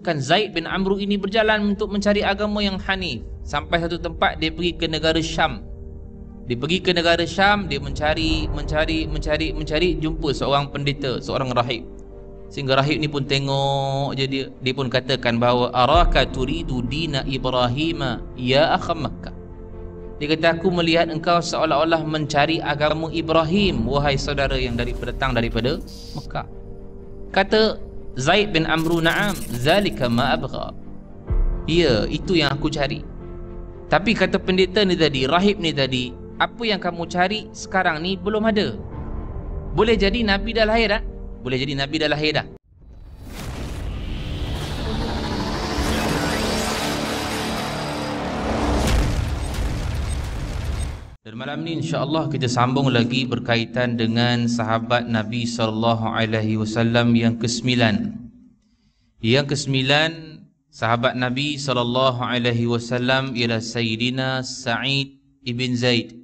menyebutkan Zaid bin Amru ini berjalan untuk mencari agama yang hanif. Sampai satu tempat dia pergi ke negara Syam. Dia pergi ke negara Syam, dia mencari, jumpa seorang pendeta, seorang rahib. Sehingga rahib ni pun tengok je dia pun katakan bahawa araka turidu dina Ibrahim ya akha Makkah. Dia kata, aku melihat engkau seolah-olah mencari agama Ibrahim, wahai saudara yang datang daripada Mekah. Kata Zaid bin Amru, na'am zalika ma abgha. Ya, itu yang aku cari. Tapi kata pendeta ni tadi, rahib ni tadi, apa yang kamu cari sekarang ni belum ada. Boleh jadi Nabi dah lahir dah. Boleh jadi Nabi dah lahir dah. Dan malam ni insya-Allah kita sambung lagi berkaitan dengan sahabat Nabi SAW yang ke-9. Yang ke-9 sahabat Nabi SAW ialah Sayyidina Sa'id ibn Zaid.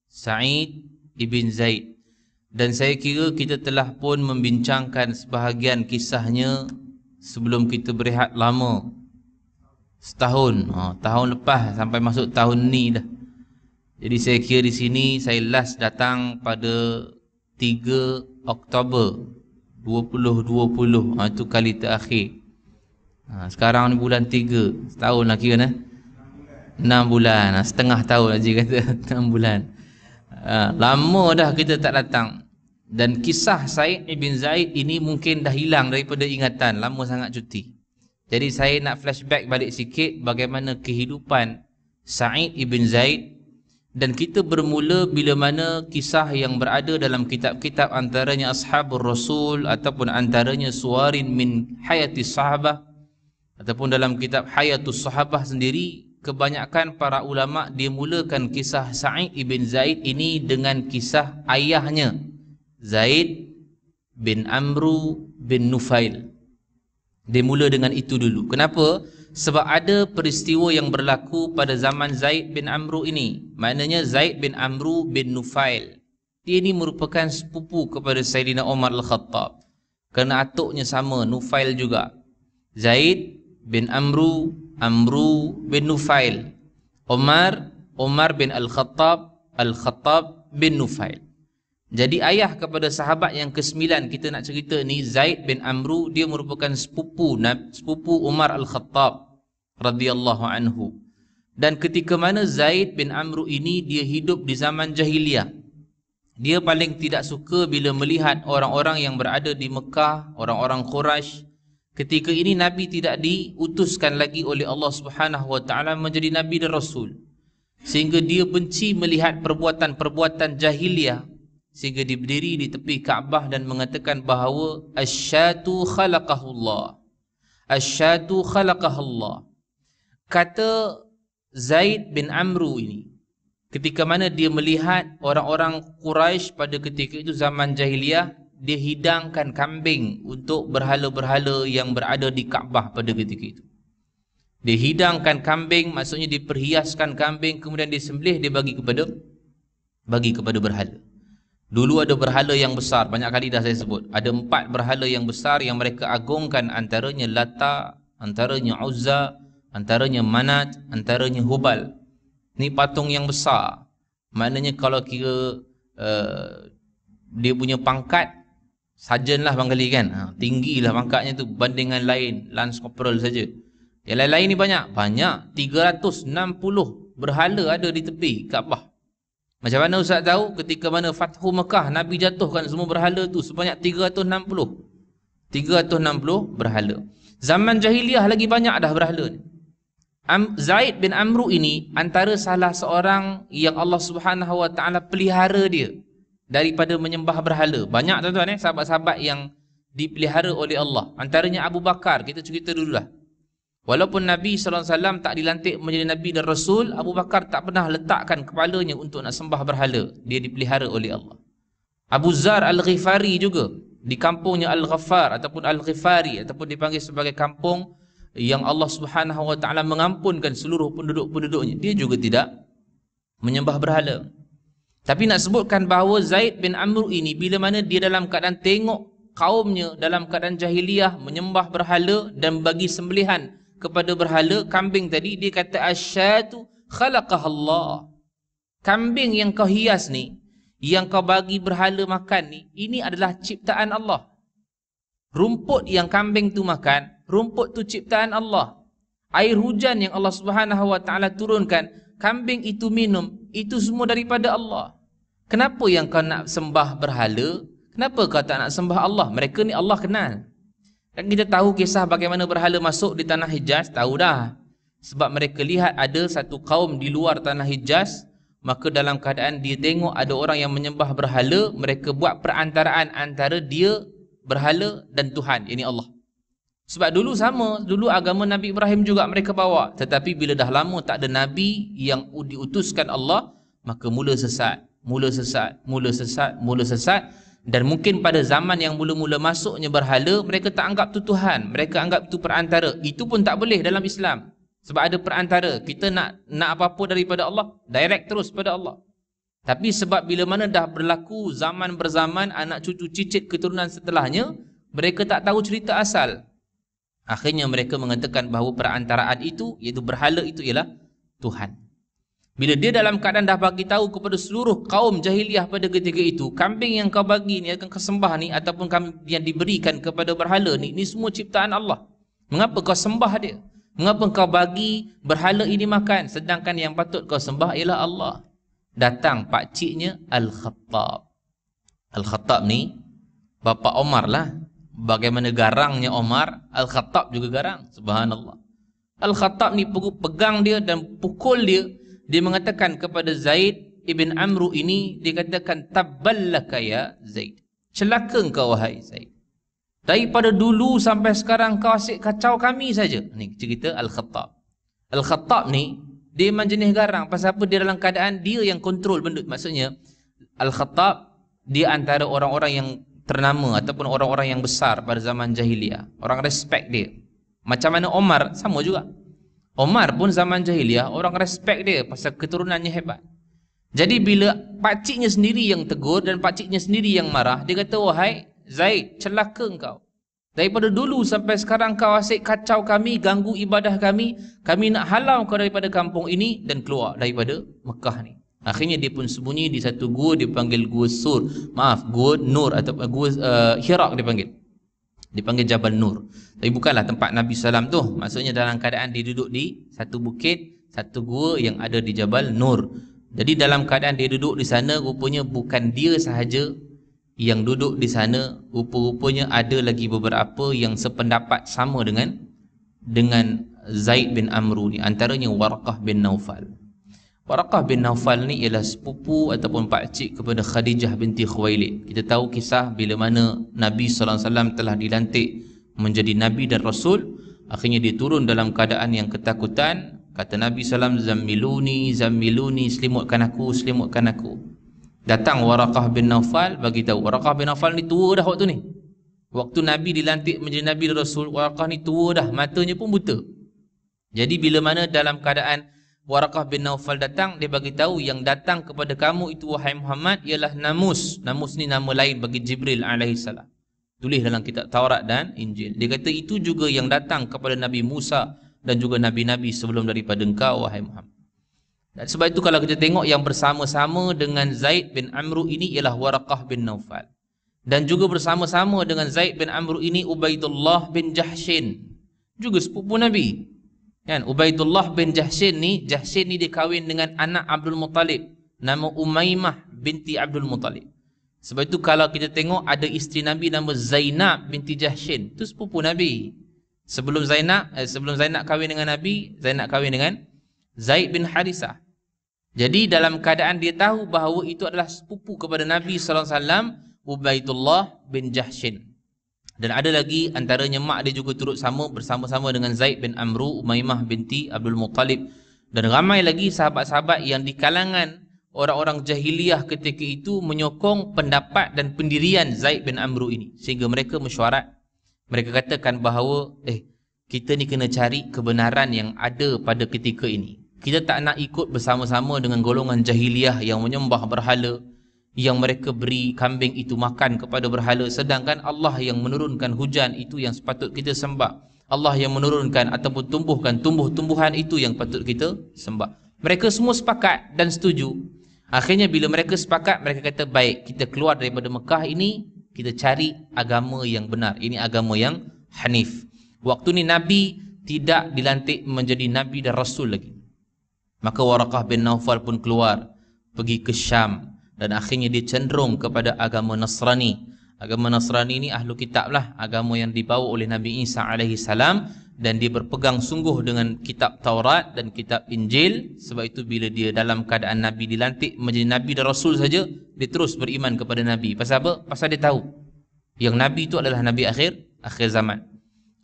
Sa'id ibn Zaid. Dan saya kira kita telah pun membincangkan sebahagian kisahnya sebelum kita berehat lama. Setahun, tahun lepas sampai masuk tahun ni dah. Jadi saya kira di sini saya last datang pada 3 Oktober 2020. Itu kali terakhir. Sekarang ni bulan 3, setahun lah kira 6 bulan, setengah tahun Haji kata 6 bulan. Lama dah kita tak datang. Dan kisah Sa'id ibn Zaid ini mungkin dah hilang daripada ingatan, lama sangat cuti. Jadi saya nak flashback balik sikit bagaimana kehidupan Sa'id ibn Zaid. Dan kita bermula bila mana kisah yang berada dalam kitab-kitab, antaranya Ashabul Rasul ataupun antaranya Suwarin min Hayatis Sahabah, ataupun dalam kitab Hayatus Sahabah sendiri, kebanyakan para ulama' dia mulakan kisah Sa'id ibn Zaid ini dengan kisah ayahnya, Zaid bin Amru bin Nufail. Dia mula dengan itu dulu. Kenapa? Sebab ada peristiwa yang berlaku pada zaman Zaid bin Amru ini. Maknanya Zaid bin Amru bin Nufail, dia ini merupakan sepupu kepada Sayyidina Umar Al-Khattab. Kerana atuknya sama, Nufail juga. Zaid bin Amru, Amru bin Nufail. Umar bin Al-Khattab, Al-Khattab bin Nufail. Jadi ayah kepada sahabat yang ke-9 kita nak cerita ni, Zaid bin Amru, dia merupakan sepupu Umar Al-Khattab radhiyallahu anhu. Dan ketika mana Zaid bin Amru ini dia hidup di zaman jahiliyah, dia paling tidak suka bila melihat orang-orang yang berada di Mekah, orang-orang Quraisy. Ketika ini Nabi tidak diutuskan lagi oleh Allah Subhanahu wa taala menjadi nabi dan rasul, sehingga dia benci melihat perbuatan-perbuatan jahiliyah, sehingga dia berdiri di tepi Kaabah dan mengatakan bahawa asyatu khalaqahullah, asyatu khalaqahullah. Kata Zaid bin Amru ini, ketika mana dia melihat orang-orang Quraisy pada ketika itu zaman jahiliyah, dia hidangkan kambing untuk berhala-berhala yang berada di Kaabah pada ketika itu. Dia hidangkan kambing, maksudnya diperhiaskan kambing, kemudian disembelih, dia bagi kepada berhala. Dulu ada berhala yang besar, banyak kali dah saya sebut. Ada 4 berhala yang besar yang mereka agungkan, antaranya Lata, antaranya Uzza, antaranya Manat, antaranya Hubal. Ni patung yang besar. Maknanya kalau kira dia punya pangkat, sarjan lah bang kali kan. Tinggilah pangkatnya tu bandingan lain, Lance Corporal saja. Yang lain-lain ni banyak. 360 berhala ada di tepi Kaabah. Macam mana Ustaz tahu? Ketika mana Fathu Mekah, Nabi jatuhkan semua berhala tu sebanyak 360 berhala. Zaman jahiliyah lagi banyak dah berhala ni. Zaid bin Amru ini antara salah seorang yang Allah Subhanahu wa taala pelihara dia daripada menyembah berhala. Banyak tuan-tuan sahabat-sahabat yang dipelihara oleh Allah. Antaranya Abu Bakar, kita cerita dululah. Walaupun Nabi SAW tak dilantik menjadi Nabi dan Rasul, Abu Bakar tak pernah letakkan kepalanya untuk nak sembah berhala. Dia dipelihara oleh Allah. Abu Zar Al-Ghifari juga, di kampungnya Al-Ghaffar ataupun Al-Ghifari, ataupun dipanggil sebagai kampung yang Allah Subhanahu wa taala mengampunkan seluruh penduduk-penduduknya. Dia juga tidak menyembah berhala. Tapi nak sebutkan bahawa Zaid bin Amru ini, bila mana dia dalam keadaan tengok kaumnya dalam keadaan jahiliyah menyembah berhala dan bagi sembelihan kepada berhala. Kambing tadi dia kata asyatu khalaqah Allah. Kambing yang kau hias ni, yang kau bagi berhala makan ni, ini adalah ciptaan Allah. Rumput yang kambing tu makan, rumput tu ciptaan Allah. Air hujan yang Allah Subhanahu wa taala turunkan, kambing itu minum, itu semua daripada Allah. Kenapa yang kau nak sembah berhala? Kenapa kau tak nak sembah Allah? Mereka ni Allah kenal. Dan kita tahu kisah bagaimana berhala masuk di tanah Hijaz, tahu dah. Sebab mereka lihat ada satu kaum di luar tanah Hijaz, maka dalam keadaan dia tengok ada orang yang menyembah berhala, mereka buat perantaraan antara dia, berhala dan Tuhan, ini Allah. Sebab dulu sama, dulu agama Nabi Ibrahim juga mereka bawa. Tetapi bila dah lama tak ada Nabi yang diutuskan Allah, maka mula sesat. Dan mungkin pada zaman yang mula-mula masuknya berhala, mereka tak anggap tu Tuhan, mereka anggap tu perantara. Itu pun tak boleh dalam Islam. Sebab ada perantara. Kita nak apa-apa daripada Allah, direct terus pada Allah. Tapi sebab bila mana dah berlaku zaman berzaman, anak cucu cicit keturunan setelahnya, mereka tak tahu cerita asal. Akhirnya mereka mengatakan bahawa perantaraan itu, iaitu berhala itu ialah Tuhan. Bila dia dalam keadaan dah bagi tahu kepada seluruh kaum jahiliyah pada ketika itu, kambing yang kau bagi ni, akan kau sembah ni, ataupun kambing yang diberikan kepada berhala ni, ni semua ciptaan Allah. Mengapa kau sembah dia? Mengapa kau bagi berhala ini makan? Sedangkan yang patut kau sembah ialah Allah. Datang pakciknya Al-Khattab. Al-Khattab ni bapa Omar lah. Bagaimana garangnya Omar, Al-Khattab juga garang. Subhanallah. Al-Khattab ni pegang dia dan pukul dia. Dia mengatakan kepada Zaid ibn Amru ini, dia katakan tabballaka ya Zaid. Celaka engkau wahai Zaid. Daripada dulu sampai sekarang kau asyik kacau kami saja. Ni cerita Al-Khattab. Al-Khattab ni dia memang jenis garang. Pasal apa? Dia dalam keadaan dia yang kontrol benda. Maksudnya Al-Khattab dia antara orang-orang yang ternama ataupun orang-orang yang besar pada zaman jahiliyah. Orang respect dia. Macam mana Omar, sama juga. Omar pun zaman jahiliyah, orang respect dia pasal keturunannya hebat. Jadi bila pakciknya sendiri yang tegur dan pakciknya sendiri yang marah, dia kata, wahai Zaid, celaka engkau. Daripada dulu sampai sekarang kau asyik kacau kami, ganggu ibadah kami. Kami nak halau kau daripada kampung ini dan keluar daripada Mekah ni. Akhirnya dia pun sembunyi di satu gua, dia panggil gua Sur. Gua Nur atau gua Hira dipanggil Jabal Nur. Tapi bukanlah tempat Nabi SAW tu. Maksudnya dalam keadaan dia duduk di satu bukit, satu gua yang ada di Jabal Nur. Jadi dalam keadaan dia duduk di sana, rupanya bukan dia sahaja yang duduk di sana, rupa-rupanya ada lagi beberapa yang sependapat sama dengan Zaid bin Amru ni. Antaranya Warqah bin Naufal. Warqah bin Naufal ni ialah sepupu ataupun pakcik kepada Khadijah binti Khuwailid. Kita tahu kisah bila mana Nabi SAW telah dilantik menjadi Nabi dan Rasul. Akhirnya dia turun dalam keadaan yang ketakutan. Kata Nabi SAW, Zammiluni, Zammiluni, selimutkan aku, selimutkan aku. Datang Warqah bin Naufal, bagi tahu. Warqah bin Naufal ni tua dah waktu ni. Waktu Nabi dilantik menjadi Nabi dan Rasul, Warqah ni tua dah, matanya pun buta. Jadi bila mana dalam keadaan Warqah bin Naufal datang, dia bagi tahu yang datang kepada kamu itu wahai Muhammad ialah Namus. Namus ni nama lain bagi Jibril alaihissalam. Tulis dalam kitab Taurat dan Injil. Dia kata itu juga yang datang kepada Nabi Musa dan juga nabi-nabi sebelum daripada engkau wahai Muhammad. Dan sebab itu kalau kita tengok yang bersama-sama dengan Zaid bin Amru ini ialah Warqah bin Naufal. Dan juga bersama-sama dengan Zaid bin Amru ini Ubaidullah bin Jahshin, juga sepupu Nabi. Kan, Ubaidullah bin Jahshin ni dia kahwin dengan anak Abdul Muttalib, nama Umaymah binti Abdul Muttalib. Sebab itu kalau kita tengok ada isteri Nabi nama Zainab binti Jahshin, itu sepupu Nabi. Sebelum Zainab kahwin dengan Nabi, Zainab kahwin dengan Zaid bin Harisah. Jadi dalam keadaan dia tahu bahawa itu adalah sepupu kepada Nabi SAW, Ubaidullah bin Jahshin. Dan ada lagi antaranya mak dia juga turut bersama-sama dengan Zaid bin Amru, Umaymah binti Abdul Muttalib. Dan ramai lagi sahabat-sahabat yang di kalangan orang-orang jahiliyah ketika itu menyokong pendapat dan pendirian Zaid bin Amru ini. Sehingga mereka mesyuarat. Mereka katakan bahawa kita ni kena cari kebenaran yang ada pada ketika ini. Kita tak nak ikut bersama-sama dengan golongan jahiliyah yang menyembah berhala, yang mereka beri kambing itu makan kepada berhala, sedangkan Allah yang menurunkan hujan itu yang sepatut kita sembah. Allah yang menurunkan ataupun tumbuhkan tumbuh-tumbuhan itu yang patut kita sembah. Mereka semua sepakat dan setuju. Akhirnya bila mereka sepakat, mereka kata, baik, kita keluar daripada Mekah ini, kita cari agama yang benar. Ini agama yang Hanif. Waktu ni Nabi tidak dilantik menjadi Nabi dan Rasul lagi. Maka Waraqah bin Naufal pun keluar, pergi ke Syam, dan akhirnya dia cenderung kepada agama Nasrani. Agama Nasrani ni ahlu kitab lah, agama yang dibawa oleh Nabi Isa alaihi salam, dan dia berpegang sungguh dengan kitab Taurat dan kitab Injil. Sebab itu bila dia dalam keadaan Nabi dilantik menjadi Nabi dan Rasul saja, dia terus beriman kepada Nabi. Pasal apa? Pasal dia tahu yang Nabi itu adalah Nabi akhir zaman.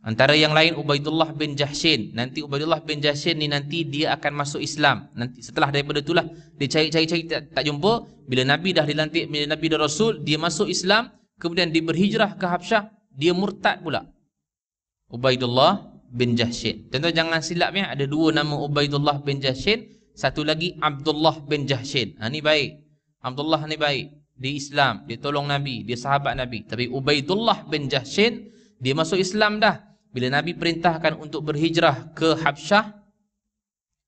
Antara yang lain Ubaidullah bin Jahshin. Nanti Ubaidullah bin Jahshin ni nanti dia akan masuk Islam. Nanti setelah daripada itulah dia cari-cari tak jumpa. Bila Nabi dah dilantik menjadi Nabi dan Rasul, dia masuk Islam, kemudian dia berhijrah ke Habsyah, dia murtad pula. Ubaidullah bin Jahshin. Tuan-tuan jangan silap ya, ada dua nama Ubaidullah bin Jahshin, satu lagi Abdullah bin Jahshin. Ni baik. Abdullah ni baik. Di Islam, dia tolong Nabi, dia sahabat Nabi. Tapi Ubaidullah bin Jahshin, dia masuk Islam dah. Bila Nabi perintahkan untuk berhijrah ke Habsyah,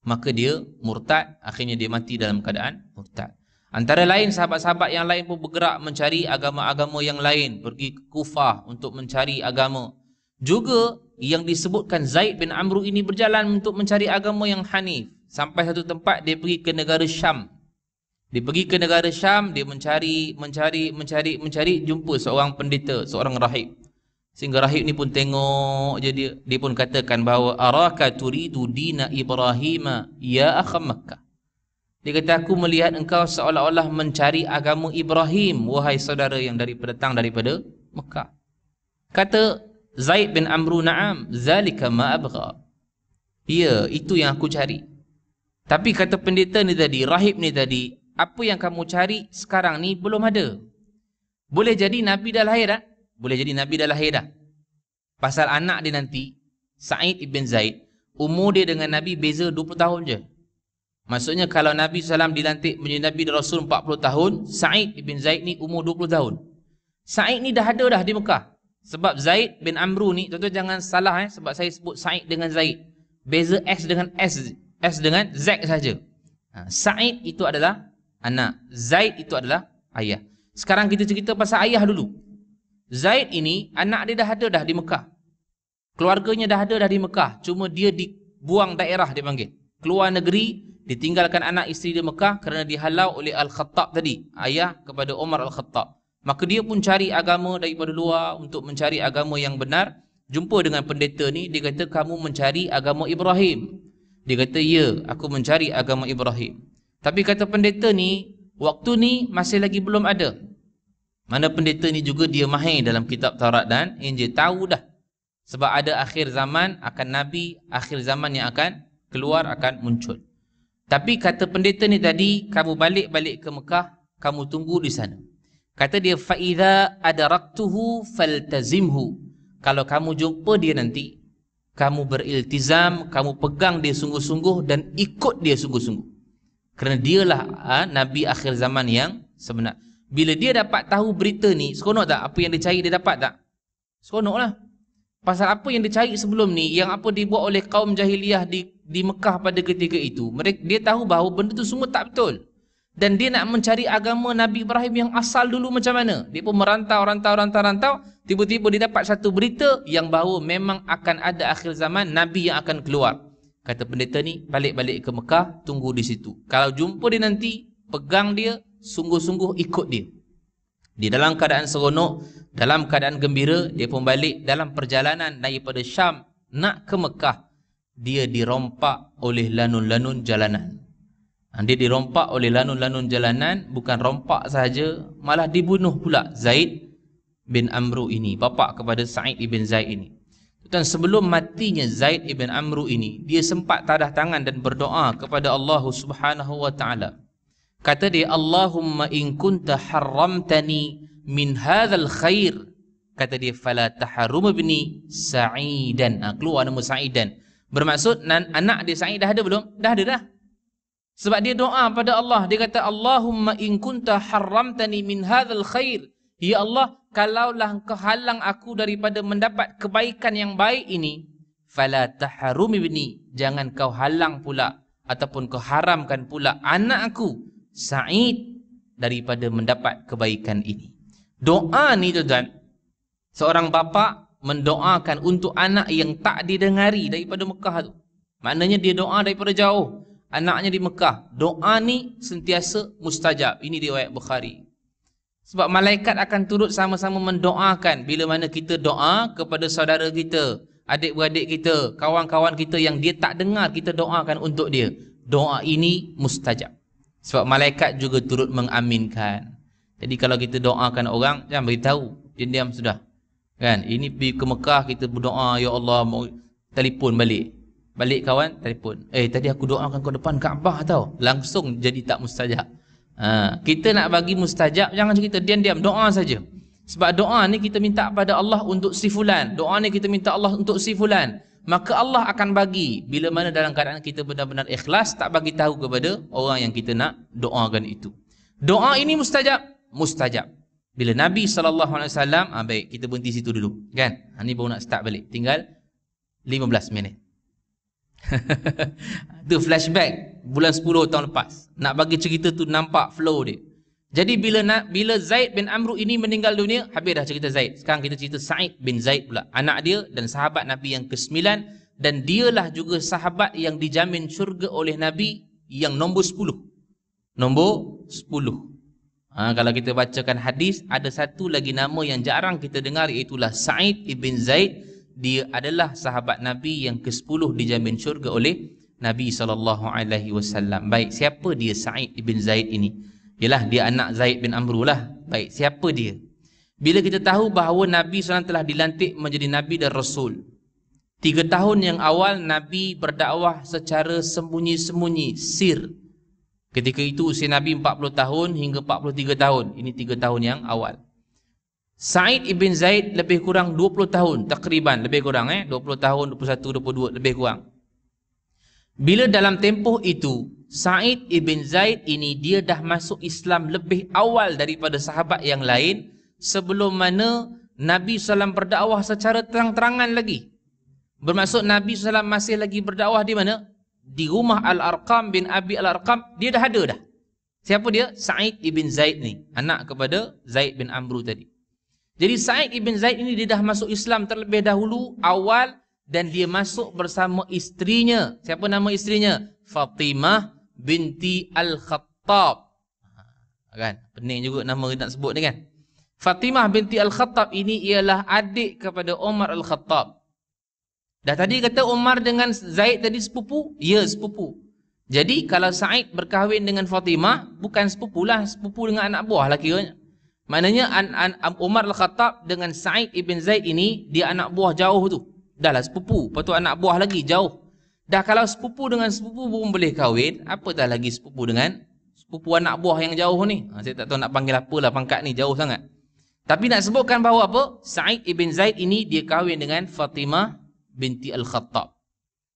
maka dia murtad. Akhirnya dia mati dalam keadaan murtad. Antara lain sahabat-sahabat yang lain pun bergerak mencari agama-agama yang lain, pergi ke Kufah untuk mencari agama. Juga yang disebutkan Zaid bin Amru ini berjalan untuk mencari agama yang Hanif. Sampai satu tempat dia pergi ke negara Syam. Dia pergi ke negara Syam, dia mencari, jumpa seorang pendeta, seorang rahib. Sehingga rahib ni pun tengok je dia pun katakan bahawa araka turidu dina Ibrahim ya akham Makkah. Dia kata, aku melihat engkau seolah-olah mencari agama Ibrahim, wahai saudara yang datang daripada Mekah. Kata Zaid bin Amru, na'am, zalika ma abgha. Ya, itu yang aku cari. Tapi kata pendeta ni tadi, rahib ni tadi, apa yang kamu cari sekarang ni belum ada. Boleh jadi Nabi dah lahir dah. Boleh jadi Nabi dah lahir dah. Pasal anak dia nanti, Sa'id ibn Zaid, umur dia dengan Nabi beza 20 tahun je. Maksudnya kalau Nabi SAW dilantik menjadi Nabi dan Rasul 40 tahun, Sa'id ibn Zaid ni umur 20 tahun. Sa'id ni dah ada dah di Mekah. Sebab Zaid bin Amru ni, tuan-tuan jangan salah sebab saya sebut Sa'id dengan Zaid. Beza S dengan S dengan Z saja. Sa'id itu adalah anak, Zaid itu adalah ayah. Sekarang kita cerita pasal ayah dulu. Zaid ini, anak dia dah ada dah di Mekah. Keluarganya dah ada dah di Mekah. Cuma dia dibuang daerah, dia panggil. Keluar negeri, ditinggalkan anak isteri di Mekah kerana dihalau oleh Al-Khattab tadi, ayah kepada Umar Al-Khattab. Maka dia pun cari agama daripada luar untuk mencari agama yang benar. Jumpa dengan pendeta ni, dia kata, kamu mencari agama Ibrahim. Dia kata, ya, aku mencari agama Ibrahim. Tapi kata pendeta ni, waktu ni masih lagi belum ada. Mana pendeta ni juga dia mahir dalam kitab Taurat dan Injil. Tahu dah. Sebab ada akhir zaman, akan Nabi, akhir zaman yang akan keluar, akan muncul. Tapi kata pendeta ni tadi, kamu balik ke Mekah, kamu tunggu di sana. Kata dia, فَإِذَا أَدَرَقْتُهُ فَالْتَزِمْهُ. Kalau kamu jumpa dia nanti, kamu beriltizam, kamu pegang dia sungguh-sungguh dan ikut dia sungguh-sungguh. Kerana dialah Nabi akhir zaman yang sebenar. Bila dia dapat tahu berita ni, seronok tak? Apa yang dia cari dia dapat tak? Seronok lah. Pasal apa yang dia cari sebelum ni, yang apa dibuat oleh kaum jahiliyah di Mekah pada ketika itu, dia tahu bahawa benda tu semua tak betul. Dan dia nak mencari agama Nabi Ibrahim yang asal dulu macam mana. Dia pun merantau, tiba-tiba dia dapat satu berita yang bahawa memang akan ada akhir zaman, Nabi yang akan keluar. Kata pendeta ni, balik ke Mekah, tunggu di situ. Kalau jumpa dia nanti, pegang dia, sungguh-sungguh ikut dia. Dia dalam keadaan seronok, dalam keadaan gembira, dia pun balik dalam perjalanan daripada Syam nak ke Mekah. Dia dirompak oleh lanun-lanun jalanan. Dia dirompak oleh lanun-lanun jalanan, bukan rompak sahaja, malah dibunuh pula Zaid bin Amru ini, bapa kepada Sa'id ibn Zaid ini. Dan sebelum matinya Zaid ibn Amru ini, dia sempat tadah tangan dan berdoa kepada Allah Subhanahu wa taala. Kata dia, Allahumma in kunta harramtani min hadzal khair. Kata dia, fala taharrum ibni Sa'idan. Keluar nama Sa'idan. Bermaksud anak dia Sa'id dah ada belum? Dah ada dah. Sebab dia doa pada Allah, dia kata Allahumma in kunta harramtani min hadzal khair, ya Allah, kalaulah engkau halang aku daripada mendapat kebaikan yang baik ini, fala tahrumni, jangan kau halang pula ataupun kau haramkan pula anak aku Sa'id daripada mendapat kebaikan ini. Doa ni tuan-tuan, seorang bapa mendoakan untuk anak yang tak didengari daripada Mekah tu. Maknanya dia doa daripada jauh, anaknya di Mekah. Doa ni sentiasa mustajab. Ini riwayat Bukhari. Sebab malaikat akan turut sama-sama mendoakan bila mana kita doa kepada saudara kita, adik-beradik kita, kawan-kawan kita yang dia tak dengar, kita doakan untuk dia. Doa ini mustajab. Sebab malaikat juga turut mengaminkan. Jadi kalau kita doakan orang, jangan beritahu, diam-diam sudah. Kan? Ini pergi ke Mekah, kita berdoa, ya Allah, mau telefon balik. Balik kawan, telefon. Tadi aku doakan kau depan Kaabah tau. Langsung jadi tak mustajab. Kita nak bagi mustajab, jangan kita diam-diam, doa saja. Sebab doa ni kita minta pada Allah untuk si fulan. Doa ni kita minta Allah untuk si fulan. Maka Allah akan bagi bila mana dalam keadaan kita benar-benar ikhlas, tak bagi tahu kepada orang yang kita nak doakan itu. Doa ini mustajab, mustajab. Bila Nabi SAW, baik, kita berhenti situ dulu. Kan? Ni baru nak start balik. Tinggal 15 minit. Itu flashback bulan 10 tahun lepas. Nak bagi cerita tu nampak flow dia. Jadi bila Zaid bin Amru ini meninggal dunia, habis dah cerita Zaid. Sekarang kita cerita Sa'id bin Zaid pula. Anak dia dan sahabat Nabi yang ke-9. Dan dialah juga sahabat yang dijamin syurga oleh Nabi yang nombor 10. Nombor 10. Kalau kita bacakan hadis, ada satu lagi nama yang jarang kita dengar, iaitulah Sa'id ibn Zaid. Dia adalah sahabat Nabi yang ke-10 dijamin syurga oleh Nabi SAW. Baik, siapa dia Sa'id ibn Zaid ini? Yalah, dia anak Zaid bin Amru lah. Baik, siapa dia? Bila kita tahu bahawa Nabi SAW telah dilantik menjadi Nabi dan Rasul, 3 tahun yang awal Nabi berdakwah secara sembunyi-sembunyi, sir. Ketika itu usia Nabi 40 tahun hingga 43 tahun. Ini 3 tahun yang awal. Sa'id ibn Zaid lebih kurang 20 tahun takriban, lebih kurang 20 tahun, 21, 22, lebih kurang. Bila dalam tempoh itu Sa'id ibn Zaid ini dia dah masuk Islam lebih awal daripada sahabat yang lain, sebelum mana Nabi SAW berdakwah secara terang-terangan lagi. Bermaksud Nabi SAW masih lagi berdakwah di mana? Di rumah Al-Arqam bin Abi Al-Arqam. Dia dah ada dah. Siapa dia? Sa'id ibn Zaid ni, anak kepada Zaid bin Amru tadi. Jadi Sa'id ibn Zaid ini dia dah masuk Islam terlebih dahulu awal, dan dia masuk bersama istrinya. Siapa nama istrinya? Fatimah binti Al-Khattab. Kan? Pening juga nama nak sebut ni kan. Fatimah binti Al-Khattab ini ialah adik kepada Umar Al-Khattab. Dah tadi kata Umar dengan Zaid tadi sepupu? Ya, sepupu. Jadi kalau Sa'id berkahwin dengan Fatimah, bukan sepupu lah, sepupu dengan anak buah lah kiranya. Maknanya Umar Al-Khattab dengan Sa'id ibn Zaid ini, dia anak buah jauh tu. Dah lah sepupu, lepas tu anak buah lagi jauh. Dah kalau sepupu dengan sepupu pun boleh kahwin, apatah lagi sepupu dengan sepupu anak buah yang jauh ni. Saya tak tahu nak panggil apalah pangkat ni, jauh sangat. Tapi nak sebutkan bahawa apa? Sa'id ibn Zaid ini dia kahwin dengan Fatimah binti Al-Khattab.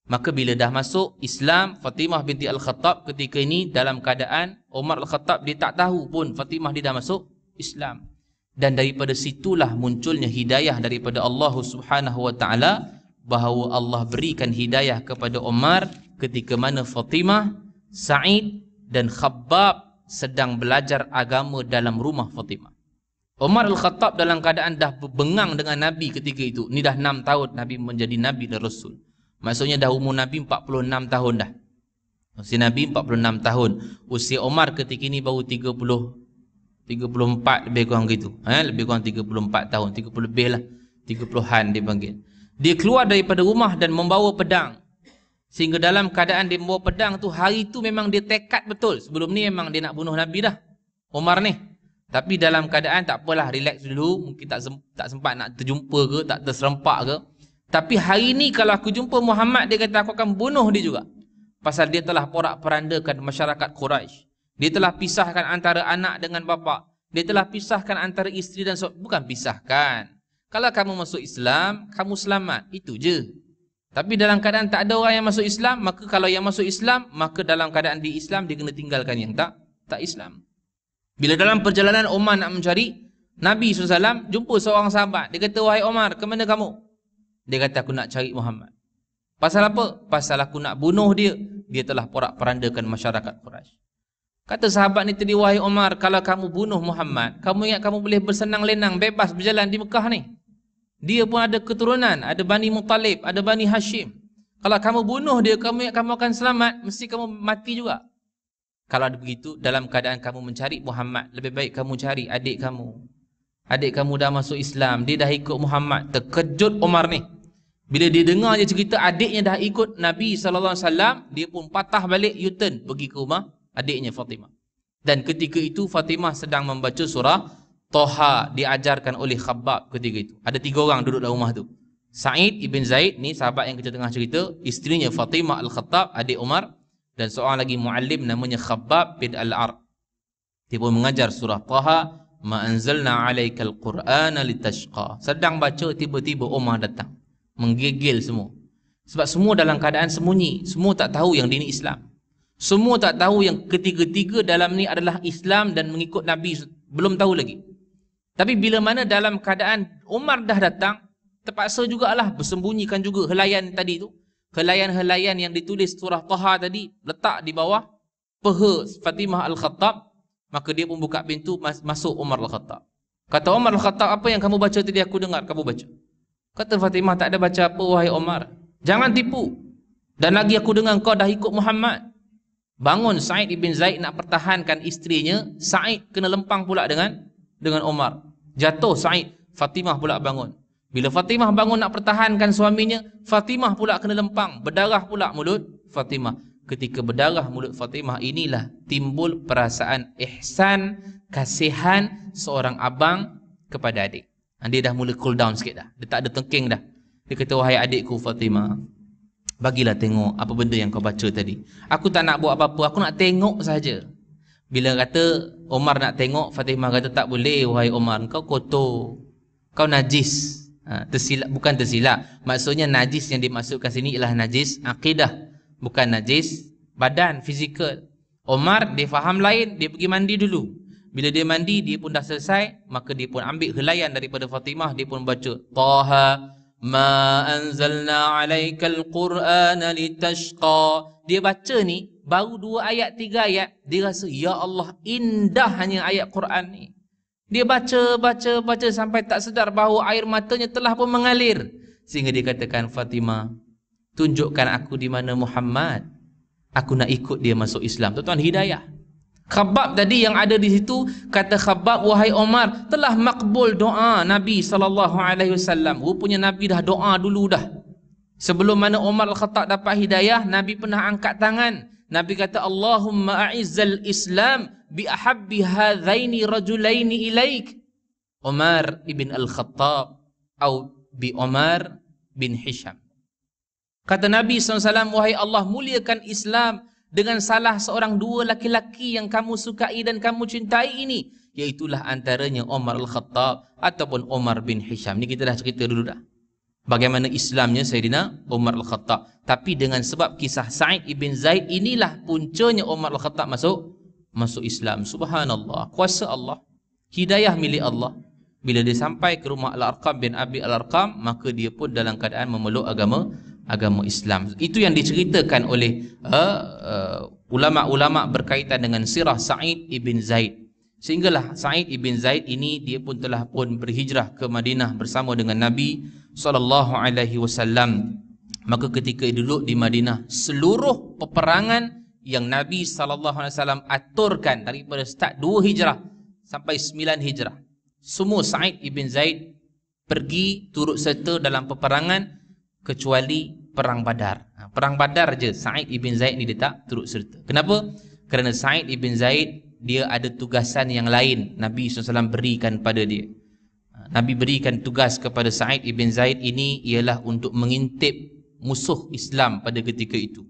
Maka bila dah masuk Islam, Fatimah binti Al-Khattab ketika ini dalam keadaan Umar Al-Khattab dia tak tahu pun Fatimah dia dah masuk Islam. Dan daripada situlah munculnya hidayah daripada Allah Subhanahu wa taala, bahawa Allah berikan hidayah kepada Umar ketika mana Fatimah, Sa'id dan Khabbab sedang belajar agama dalam rumah Fatimah. Umar Al-Khattab dalam keadaan dah berbengang dengan Nabi ketika itu. Ni dah 6 tahun Nabi menjadi Nabi dan Rasul. Maksudnya dah umur Nabi 46 tahun dah. Usia Nabi 46 tahun. Usia Umar ketika ini baru 34 lebih kurang gitu. Lebih kurang 34 tahun. 30 lebih lah. 30-an dia panggil. Dia keluar daripada rumah dan membawa pedang. Sehingga dalam keadaan dia membawa pedang tu, hari tu memang dia tekad betul. Sebelum ni memang dia nak bunuh Nabi dah, Umar ni. Tapi dalam keadaan tak apalah, relax dulu. Mungkin tak sempat nak terjumpa ke, tak terserempak ke. Tapi hari ni kalau aku jumpa Muhammad, dia kata aku akan bunuh dia juga. Pasal dia telah porak-perandakan masyarakat Quraisy. Dia telah pisahkan antara anak dengan bapa. Dia telah pisahkan antara isteri dan suami. Bukan pisahkan. Kalau kamu masuk Islam, kamu selamat. Itu je. Tapi dalam keadaan tak ada orang yang masuk Islam, maka kalau yang masuk Islam, maka dalam keadaan di Islam dia kena tinggalkan yang tak Islam. Bila dalam perjalanan Umar nak mencari Nabi SAW, jumpa seorang sahabat. Dia kata, wahai Umar, ke mana kamu? Dia kata, aku nak cari Muhammad. Pasal apa? Pasal aku nak bunuh dia. Dia telah porak-perandakan masyarakat Quraisy. Kata sahabat ni tadi, wahai Umar, kalau kamu bunuh Muhammad, kamu ingat kamu boleh bersenang lenang, bebas berjalan di Mekah ni. Dia pun ada keturunan, ada Bani Muttalib, ada Bani Hashim. Kalau kamu bunuh dia, kamu ingat kamu akan selamat, mesti kamu mati juga. Kalau ada begitu, dalam keadaan kamu mencari Muhammad, lebih baik kamu cari adik kamu. Adik kamu dah masuk Islam, dia dah ikut Muhammad. Terkejut Umar ni. Bila dia dengar je cerita adiknya dah ikut Nabi SAW, dia pun patah balik U-turn pergi ke rumah adiknya Fatimah. Dan ketika itu Fatimah sedang membaca surah Toha, diajarkan oleh Khabbab ketika itu. Ada 3 orang duduk dalam rumah tu. Sa'id ibn Zaid ni sahabat yang kita tengah cerita, isterinya Fatimah Al-Khattab, adik Umar, dan seorang lagi muallim namanya Khabbab bin Al-Ar. Dia pun mengajar surah Toha. Ma anzalna alaikal Qur'ana litashqa. Sedang baca, tiba-tiba Umar datang, menggigil semua. Sebab semua dalam keadaan sembunyi. Semua tak tahu yang dia ni Islam. Semua tak tahu yang ketiga-tiga dalam ni adalah Islam dan mengikut Nabi. Belum tahu lagi. Tapi bila mana dalam keadaan Umar dah datang, terpaksa jugalah bersembunyikan juga helaian tadi tu. Helaian-helaian yang ditulis surah Taha tadi, letak di bawah peha Fatimah Al-Khattab. Maka dia pun buka pintu, masuk Umar Al-Khattab. Kata Umar Al-Khattab, apa yang kamu baca tadi aku dengar kamu baca? Kata Fatimah, tak ada baca apa wahai Umar. Jangan tipu. Dan lagi aku dengar kau dah ikut Muhammad. Bangun Sa'id ibn Zaid nak pertahankan isterinya. Sa'id kena lempang pula dengan Umar. Jatuh Sa'id, Fatimah pula bangun. Bila Fatimah bangun nak pertahankan suaminya, Fatimah pula kena lempang. Berdarah pula mulut Fatimah. Ketika berdarah mulut Fatimah, inilah timbul perasaan ihsan, kasihan seorang abang kepada adik. Dia dah mula cool down sikit dah. Dia tak ada tengking dah. Dia kata, wahai adikku Fatimah, bagilah tengok apa benda yang kau baca tadi. Aku tak nak buat apa-apa, aku nak tengok saja. Bila kata Umar nak tengok, Fatimah kata, tak boleh wahai Umar, kau kotor, kau najis. Tersilap, bukan tersilap. Maksudnya najis yang dimaksudkan sini ialah najis akidah, bukan najis badan, fizikal. Umar dia faham lain, dia pergi mandi dulu. Bila dia mandi, dia pun dah selesai, maka dia pun ambil helaian daripada Fatimah, dia pun baca Taha ma anzalna alaikal Qur'ana litashqa. Dia baca ni baru 2 ayat 3 ayat, dia rasa ya Allah, indahnya ayat Quran ni. Dia baca sampai tak sedar bahawa air matanya telah pun mengalir. Sehingga dia katakan, Fatimah, tunjukkan aku di mana Muhammad, aku nak ikut dia masuk Islam. Tuan-tuan, hidayah. Khabbab tadi yang ada di situ, kata Khabbab, wahai Umar, telah makbul doa Nabi SAW. Rupanya Nabi dah doa dulu dah. Sebelum mana Umar Al-Khattab dapat hidayah, Nabi pernah angkat tangan. Nabi kata, Allahumma a'izzal Islam bi ahabbi hadhaini rajulaini ilaik, Umar ibn Al-Khattab atau bi Umar bin Hisham. Kata Nabi SAW, wahai Allah, muliakan Islam dengan salah seorang 2 laki-laki yang kamu sukai dan kamu cintai ini, iaitulah antaranya Umar Al-Khattab ataupun Umar bin Hisham. Ni kita dah cerita dulu dah bagaimana Islamnya Sayyidina Umar Al-Khattab. Tapi dengan sebab kisah Sa'id ibn Zaid, inilah puncanya Umar Al-Khattab masuk Islam. Subhanallah, kuasa Allah, hidayah milik Allah. Bila dia sampai ke rumah Al-Arqam bin Abi Al-Arqam, maka dia pun dalam keadaan memeluk agama Islam. Itu yang diceritakan oleh ulama-ulama berkaitan dengan sirah Sa'id ibn Zaid. Sehinggalah Sa'id ibn Zaid ini, dia pun telah pun berhijrah ke Madinah bersama dengan Nabi SAW. Maka ketika duduk di Madinah, seluruh peperangan yang Nabi SAW aturkan daripada start 2 hijrah sampai 9 hijrah, semua Sa'id ibn Zaid pergi turut serta dalam peperangan, kecuali perang Badar. Perang Badar je Sa'id ibn Zaid ni dia tak turut serta. Kenapa? Kerana Sa'id ibn Zaid dia ada tugasan yang lain Nabi SAW berikan pada dia. Nabi berikan tugas kepada Sa'id ibn Zaid ini ialah untuk mengintip musuh Islam pada ketika itu.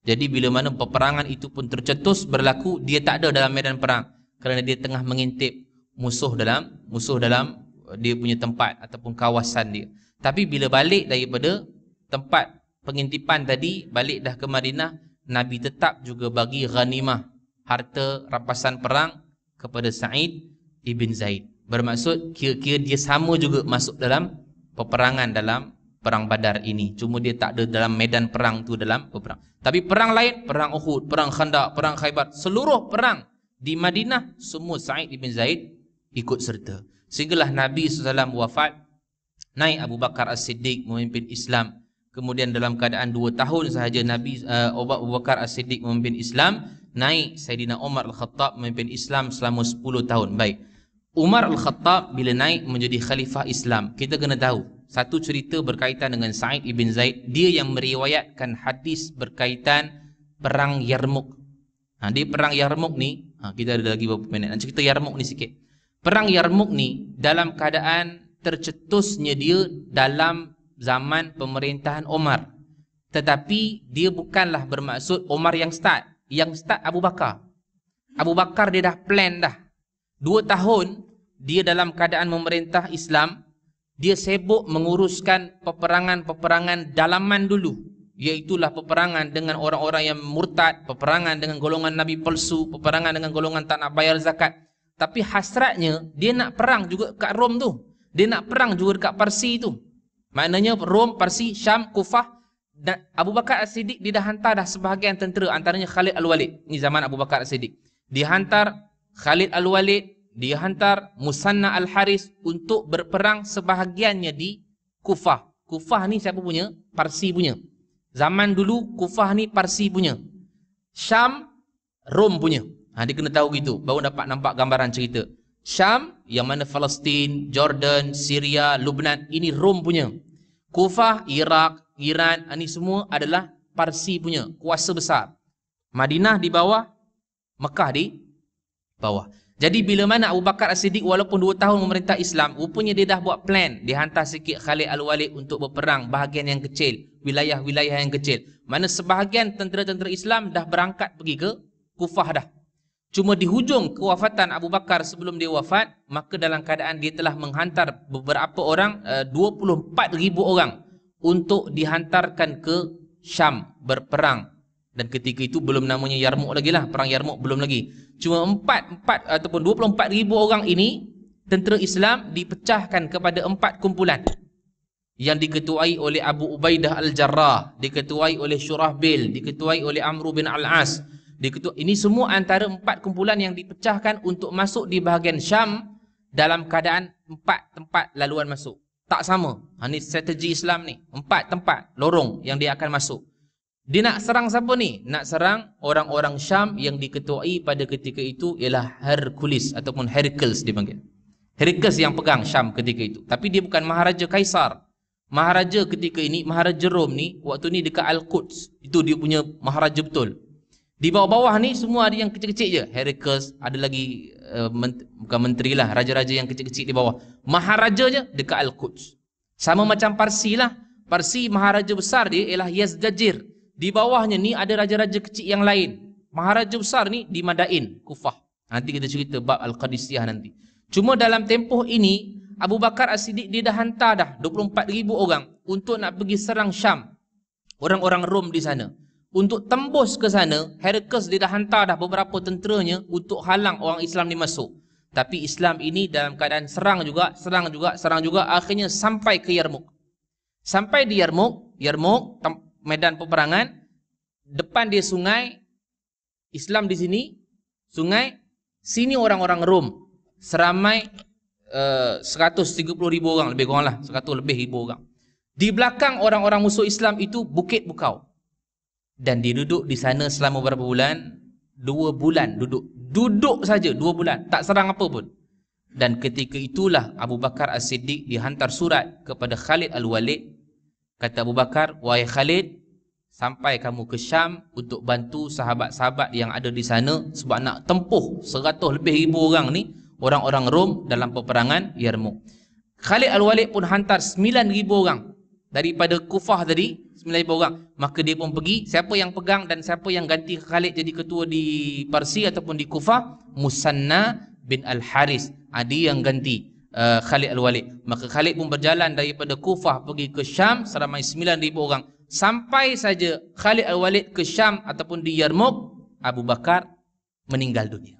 Jadi bila mana peperangan itu pun tercetus berlaku, dia tak ada dalam medan perang kerana dia tengah mengintip musuh dalam dia punya tempat ataupun kawasan dia. Tapi bila balik daripada tempat pengintipan tadi, balik dah ke Madinah, Nabi tetap juga bagi ghanimah, harta rampasan perang kepada Sa'id ibn Zaid. Bermaksud kira-kira dia sama juga masuk dalam peperangan dalam perang Badar ini. Cuma dia tak ada dalam medan perang tu dalam peperang. Tapi perang lain, perang Uhud, perang Khandaq, perang Khaybar, seluruh perang di Madinah semua Sa'id ibn Zaid ikut serta. Sehinggalah Nabi SAW wafat, naik Abu Bakar As-Siddiq memimpin Islam. Kemudian dalam keadaan 2 tahun sahaja Abu Bakar As-Siddiq memimpin Islam, naik Sayyidina Umar Al-Khattab memimpin Islam selama 10 tahun. Baik, Umar Al-Khattab bila naik menjadi khalifah Islam, kita kena tahu satu cerita berkaitan dengan Sa'id ibn Zaid. Dia yang meriwayatkan hadis berkaitan perang Yarmuk. Di perang Yarmuk ni, kita ada lagi beberapa minit, cerita Yarmuk ni sikit. Perang Yarmuk ni dalam keadaan tercetusnya dia dalam zaman pemerintahan Umar. Tetapi dia bukanlah bermaksud Umar yang start. Yang start Abu Bakar. Abu Bakar dia dah plan dah. 2 tahun dia dalam keadaan memerintah Islam, dia sibuk menguruskan peperangan-peperangan dalaman dulu. Iaitulah peperangan dengan orang-orang yang murtad, peperangan dengan golongan Nabi palsu, peperangan dengan golongan tak nak bayar zakat. Tapi hasratnya dia nak perang juga kat Rom tu. Dia nak perang juga dekat Parsi tu. Maknanya Rom, Parsi, Syam, Kufah. Dan Abu Bakar As-Siddiq dia dah hantar dah sebahagian tentera, antaranya Khalid Al-Walid. Ini zaman Abu Bakar As-Siddiq. Dia hantar Khalid Al-Walid, dia hantar Musanna Al-Haris untuk berperang sebahagiannya di Kufah. Kufah ni siapa punya? Parsi punya. Zaman dulu Kufah ni Parsi punya. Syam Rom punya. Dia kena tahu gitu, baru dapat nampak gambaran cerita. Syam, yang mana Palestin, Jordan, Syria, Lubnan, ini Rom punya. Kufah, Iraq, Iran, ini semua adalah Parsi punya, kuasa besar. Madinah di bawah, Mekah di bawah. Jadi bila mana Abu Bakar As-Siddiq walaupun 2 tahun memerintah Islam, rupanya dia dah buat plan. Dia hantar sikit Khalid Al-Walid untuk berperang bahagian yang kecil, wilayah-wilayah yang kecil. Mana sebahagian tentera-tentera Islam dah berangkat pergi ke Kufah dah. Cuma di hujung kewafatan Abu Bakar sebelum dia wafat, maka dalam keadaan dia telah menghantar beberapa orang, 24,000 orang untuk dihantarkan ke Syam berperang. Dan ketika itu belum namanya Yarmuk lagi lah, perang Yarmuk belum lagi. Cuma 24,000 orang ini, tentera Islam dipecahkan kepada 4 kumpulan yang diketuai oleh Abu Ubaidah Al-Jarrah, diketuai oleh Syurahbil, diketuai oleh Amr bin Al-As. Ini semua antara 4 kumpulan yang dipecahkan untuk masuk di bahagian Syam dalam keadaan 4 tempat laluan masuk. Tak sama. Ini strategi Islam ni. 4 tempat lorong yang dia akan masuk. Dia nak serang siapa ni? Nak serang orang-orang Syam yang diketuai pada ketika itu ialah Hercules ataupun Hercules dipanggil. Hercules yang pegang Syam ketika itu. Tapi dia bukan Maharaja Kaisar. Maharaja ketika ini, Maharaja Rom ni, waktu ni dekat Al-Quds. Itu dia punya Maharaja betul. Di bawah-bawah ni semua ada yang kecil-kecil je. Hercules, ada lagi bukan menteri lah, raja-raja yang kecil-kecil di bawah. Maharaja je dekat Al-Quds. Sama macam Parsi lah. Parsi maharaja besar dia ialah Yazdajir. Di bawahnya ni ada raja-raja kecil yang lain. Maharaja besar ni di Madain, Kufah. Nanti kita cerita bab Al-Qadisiyah nanti. Cuma dalam tempoh ini, Abu Bakar As-Siddiq dia dah hantar dah 24,000 orang untuk nak pergi serang Syam. Orang-orang Rom di sana. Untuk tembus ke sana, Hercules dia dah hantar dah beberapa tenteranya untuk halang orang Islam ni masuk. Tapi Islam ini dalam keadaan serang juga, akhirnya sampai ke Yarmuk. Sampai di Yarmuk, medan peperangan, depan dia sungai, Islam di sini, sungai, sini orang-orang Rom, seramai 130,000 orang, lebih kurang lah, 100 lebih ribu orang. Di belakang orang-orang musuh Islam itu Bukit Bukau. Dan dia duduk di sana selama berapa bulan? 2 bulan duduk. Duduk saja 2 bulan, tak serang apa pun. Dan ketika itulah Abu Bakar As-Siddiq dihantar surat kepada Khalid Al-Walid. Kata Abu Bakar, wahai Khalid, sampai kamu ke Syam untuk bantu sahabat-sahabat yang ada di sana sebab nak tempuh 100 lebih ribu orang ni, orang-orang Rom dalam peperangan Yarmuk. Khalid Al-Walid pun hantar 9,000 orang daripada Kufah tadi, 9,000 orang. Maka dia pun pergi. Siapa yang pegang dan siapa yang ganti Khalid jadi ketua di Parsi ataupun di Kufah? Musanna bin Al-Haris. Dia yang ganti Khalid Al-Walid. Maka Khalid pun berjalan daripada Kufah pergi ke Syam seramai 9,000 orang. Sampai saja Khalid Al-Walid ke Syam ataupun di Yarmouk, Abu Bakar meninggal dunia.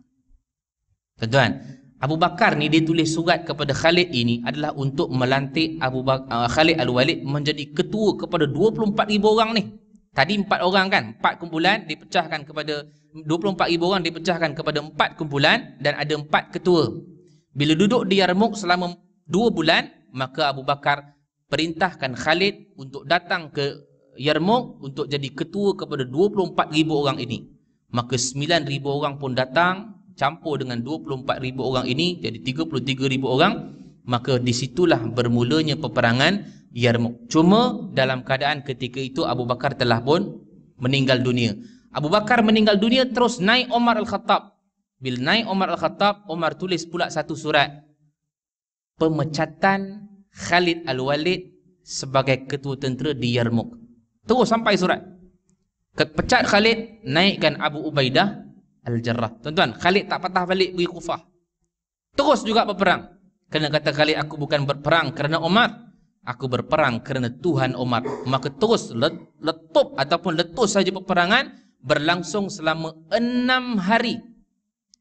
Tuan-tuan, Abu Bakar ni dia tulis surat kepada Khalid ini adalah untuk melantik Khalid Al-Walid menjadi ketua kepada 24,000 orang ni. Tadi 4 orang kan, 4 kumpulan dipecahkan kepada 24,000 orang dipecahkan kepada 4 kumpulan dan ada 4 ketua. Bila duduk di Yarmouk selama 2 bulan, maka Abu Bakar perintahkan Khalid untuk datang ke Yarmouk untuk jadi ketua kepada 24,000 orang ini. Maka 9,000 orang pun datang campur dengan 24,000 orang ini jadi 33,000 orang. Maka disitulah bermulanya peperangan Yarmouk. Cuma dalam keadaan ketika itu Abu Bakar telah pun meninggal dunia. Abu Bakar meninggal dunia, terus naik Umar Al-Khattab. Bila naik Umar Al-Khattab, Umar tulis pula satu surat, pemecatan Khalid Al-Walid sebagai ketua tentera di Yarmouk. Terus sampai surat, pecat Khalid, naikkan Abu Ubaidah Al-Jarrah. Tuan-tuan, Khalid tak patah balik pergi Kufah, terus juga berperang. Kerana kata Khalid, aku bukan berperang kerana Umar, aku berperang kerana Tuhan Umar. Maka terus letup ataupun letus saja peperangan, berlangsung selama 6 hari.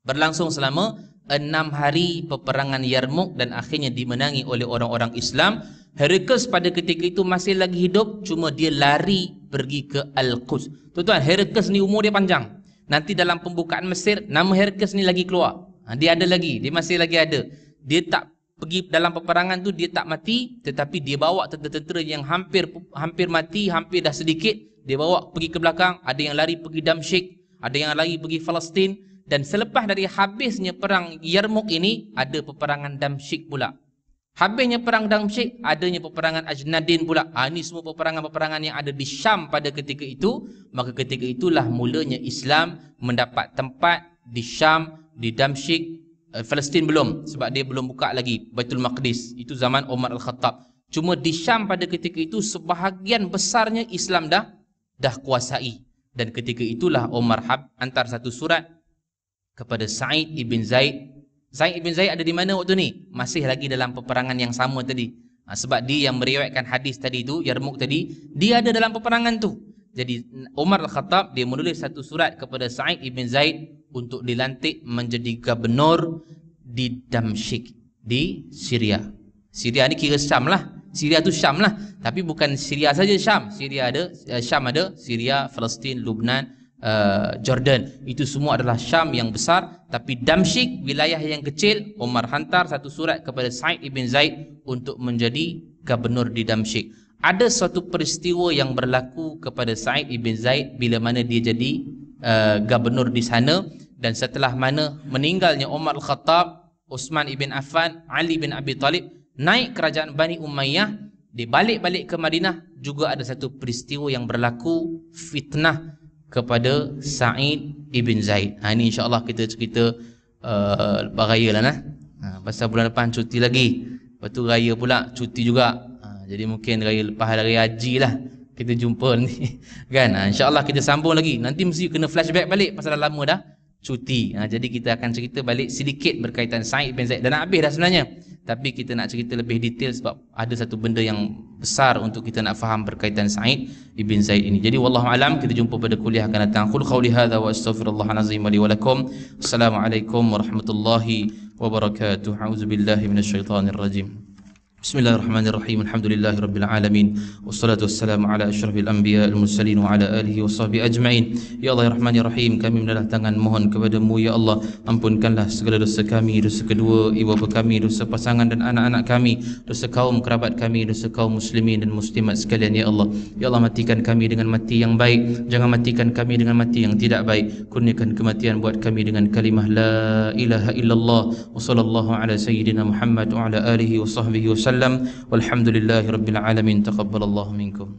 Berlangsung selama 6 hari peperangan Yarmouk dan akhirnya dimenangi oleh orang-orang Islam. Herakles pada ketika itu masih lagi hidup, cuma dia lari pergi ke Al-Quds. Tuan-tuan, Herakles ni umur dia panjang. Nanti dalam pembukaan Mesir, nama Herakles ni lagi keluar. Dia ada lagi, dia masih lagi ada. Dia tak pergi dalam peperangan tu, dia tak mati, tetapi dia bawa tentera-tentera yang hampir mati, hampir dah sedikit, dia bawa pergi ke belakang. Ada yang lari pergi Damsyik, ada yang lari pergi Palestin. Dan selepas dari habisnya perang Yarmouk ini, ada peperangan Damsyik pula. Habisnya perang Damsyik, adanya peperangan Ajnadin pula. Ini semua peperangan-peperangan yang ada di Syam pada ketika itu. Maka ketika itulah mulanya Islam mendapat tempat di Syam, di Damsyik. Palestin belum, sebab dia belum buka lagi Baitul Maqdis. Itu zaman Umar Al-Khattab. Cuma di Syam pada ketika itu sebahagian besarnya Islam dah kuasai. Dan ketika itulah Umar hantar satu surat kepada Sa'id ibn Zaid. Sa'id ibn Zaid ada di mana waktu ni? Masih lagi dalam peperangan yang sama tadi. Sebab dia yang meriwayatkan hadis tadi tu, Yarmouk tadi, dia ada dalam peperangan tu. Jadi Umar Al-Khattab dia menulis satu surat kepada Sa'id ibn Zaid untuk dilantik menjadi gubernur di Damsyik, di Syria. Syria ni kira Syam lah. Syria tu Syam lah. Tapi bukan Syria saja Syam. Syria ada, Syam ada, Syria, Palestin, Lubnan, Jordan. Itu semua adalah Syam yang besar. Tapi Damsyik, wilayah yang kecil, Umar hantar satu surat kepada Sa'id ibn Zaid untuk menjadi gubernur di Damsyik. Ada suatu peristiwa yang berlaku kepada Sa'id ibn Zaid bila mana dia jadi gubernur di sana. Dan setelah mana meninggalnya Umar Al-Khattab, Uthman ibn Affan, Ali bin Abi Talib, naik kerajaan Bani Umayyah, dia balik-balik ke Madinah, juga ada satu peristiwa yang berlaku, fitnah kepada Sa'id ibn Zaid. Ini insyaAllah kita cerita lepas raya lah nah. Pasal bulan depan cuti lagi, lepas tu raya pula cuti juga. Jadi mungkin raya lepas hari haji lah kita jumpa ni kan. InsyaAllah kita sambung lagi. Nanti mesti kena flashback balik pasal dah lama dah cuti. Jadi kita akan cerita balik sedikit berkaitan Sa'id bin Zaid. Dah nak habis dah sebenarnya, tapi kita nak cerita lebih detail sebab ada satu benda yang besar untuk kita nak faham berkaitan Sa'id ibn Zaid ini. Jadi wallahu alam, kita jumpa pada kuliah akan datang. Qul qawli hadza wa astaghfirullahal azim li wa lakum. Assalamualaikum warahmatullahi wabarakatuh. A'udzubillahi minasyaitonir rajim. Bismillahirrahmanirrahim. Alhamdulillahi rabbil alamin. Wassalatu wassalamu ala asyrafil anbiya wal mursalin wa ala alihi washabihi ajma'in. Ya Allah ya Rahman ya Rahim, kami mendalah tangan mohon kepadamu ya Allah, ampunkanlah segala dosa kami, dosa kedua ibu bapa kami, dosa pasangan dan anak-anak kami, dosa kaum kerabat kami, dosa kaum muslimin dan muslimat sekalian ya Allah. Ya Allah, matikan kami dengan mati yang baik, jangan matikan kami dengan mati yang tidak baik. Kurniakan kematian buat kami dengan kalimah la ilaha illallah wa sallallahu ala sayyidina Muhammad wa ala alihi wa sahbihi wa sallam. Walhamdulillahi rabbil alamin. Taqabbalallahu minkum.